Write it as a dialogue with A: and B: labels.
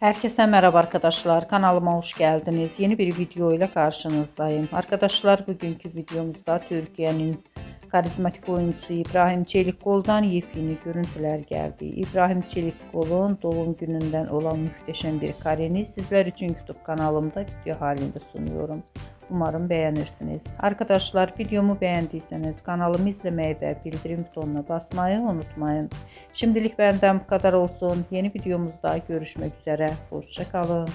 A: Herkese merhaba arkadaşlar. Kanalıma hoş geldiniz. Yeni bir video ile karşınızdayım. Arkadaşlar bugünkü videomuzda Türkiye'nin karizmatik oyuncusu İbrahim Çelikkol'dan yepyeni görüntüler geldi. İbrahim Çelikkol'un doğum gününden olan muhteşem bir kareni sizler için YouTube kanalımda video halinde sunuyorum. Umarım beğenirsiniz. Arkadaşlar videomu beğendiyseniz kanalımı izlemeyi ve bildirim butonuna basmayı unutmayın. Şimdilik benden bu kadar olsun. Yeni videomuzda görüşmek üzere. Hoşça kalın.